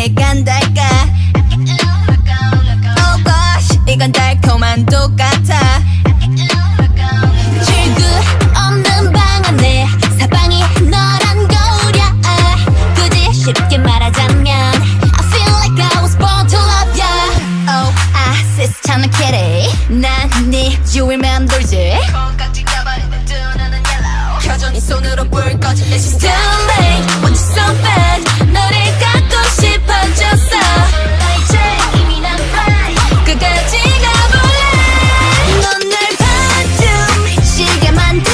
이해간달까. Oh gosh, 이건 달콤한 똑같아. 출구 없는 방 안에 사방이 너란 거울이야. 굳이 쉽게 말하자면 I feel like I was born to love ya. Oh, 시스찮은 kitty. 난 네 주위만 돌지. 콩깍지 가버린 내 두 눈은 yellow. 켜져 네 손으로 불 꺼진 내 시스템. Too late, want you so bad. 너를 갖고 싶어졌어. 이제 이미 난 fly. 끝까지 가볼래. 넌 날 반쯤 미치게 만들어.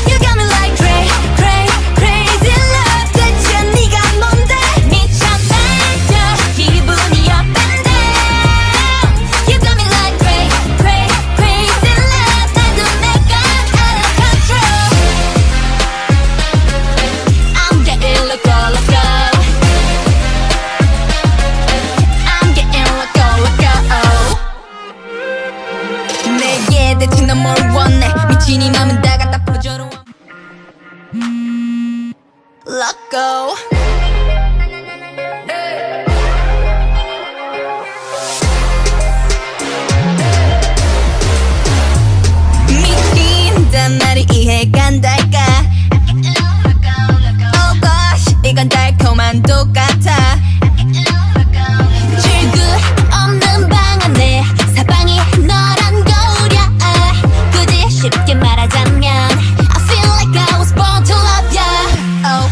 You got me like crazy love. 대체 네가 뭔데? 미쳐 날려 기분이 up and down. You got me like crazy love. 나도 내가 out of control. I'm getting loco. I'm getting loco. 내게 대체 넌 뭘 원해? 미친 이 맘은 다 갖다 퍼져로 LOCO. 미친단 말이 이해간달까. Oh gosh, 이건 달콤한 똑같아. 출구 없는 방 안에 사방이 너란 거울이야. 굳이 쉽게 말하자면 I feel like I was born to love ya. Oh,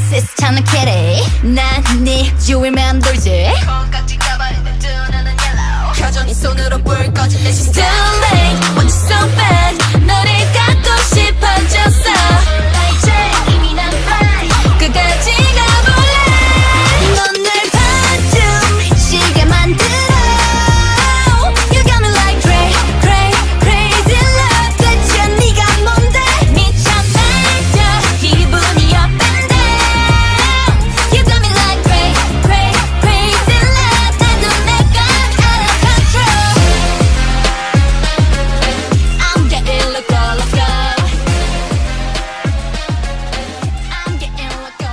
시스찮은 kitty. 난 네 주위만 돌지. 콩깍지 가버린 내 두 눈은 yellow. 켜져 네 손으로 불 꺼진 내 시스템. Too late, want you so bad. 너를 갖고 싶어졌어. 이제 이미 난 fly. 끝까지 가볼래. 넌 날 반쯤 미치게 만들어. You got me like crazy love. 대체 네가 뭔데? 미쳐 날려 기분이 up and down. You got me like crazy love. 나도 내가 out of control. I'm getting loco. I'm getting loco.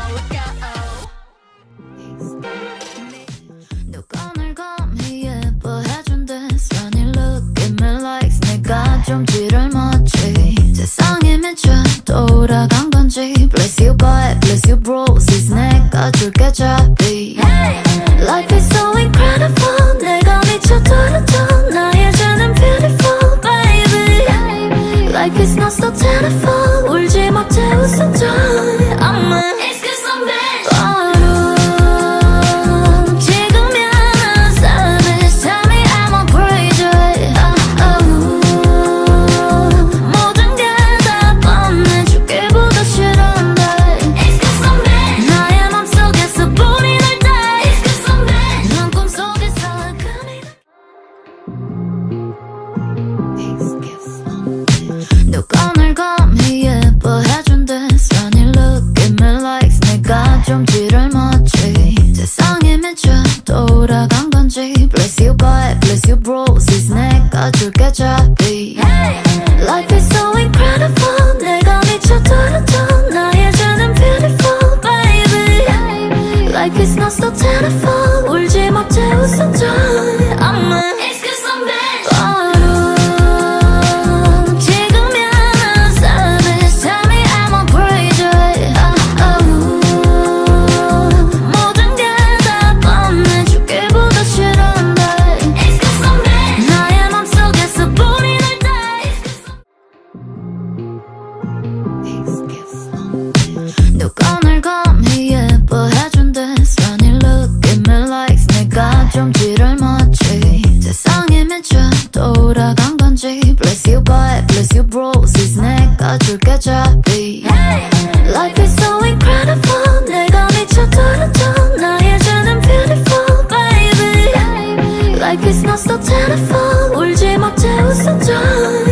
누가 날 감히 예뻐해준대. Sunny look at me like 내가 좀 지를 맞지. 세상에 미쳐 돌아간 건지. Bless you boy, bless you roses. 내가 줄게 잡이. Life is so incredible. 내가 미쳐 떨어져. 나의 죄는 beautiful baby. Life is not so terrible. 울지 못해 웃어줘. It's cause I'm bad. 바로 지금이야 난 savage. Tell me I'm on crazy. 모든 게 다 뻔해주기보다 싫은데. It's cause I'm bad. 나의 맘속에서 불이 날 때. It's cause I'm bad. 난 꿈속에서 금이 누가 날 감히 예뻐해준대. Sunny look at me like 내가 좀 지를 맞지. 세상에 미쳐 돌아간 건지. Bless you boy, bless you roses. 내가 줄게 잡이. Life is so incredible. 내가 미쳐 떨어져. 나의 죄는 beautiful baby. Life is not so terrible. 울지 못해 웃어줘. It's cause I'm bad. 바로 지금이야 난 savage. Tell me I'm on crazy. 모든 게 다 뻔해주기보다 싫은데. It's cause I'm bad. 나의 맘속에서 불이 날 때. 누가 날 감히 예뻐해준대. Sunny look at me like 내가 좀 지를 맞지. 세상에 미쳐 돌아간 건지. Bless you boy, bless you roses. 내가 줄게 잡이. Life is so incredible. 내가 미쳐 떨어져. 나의 죄는 beautiful baby. Life is not so terrible. 울지 못해 웃어줘.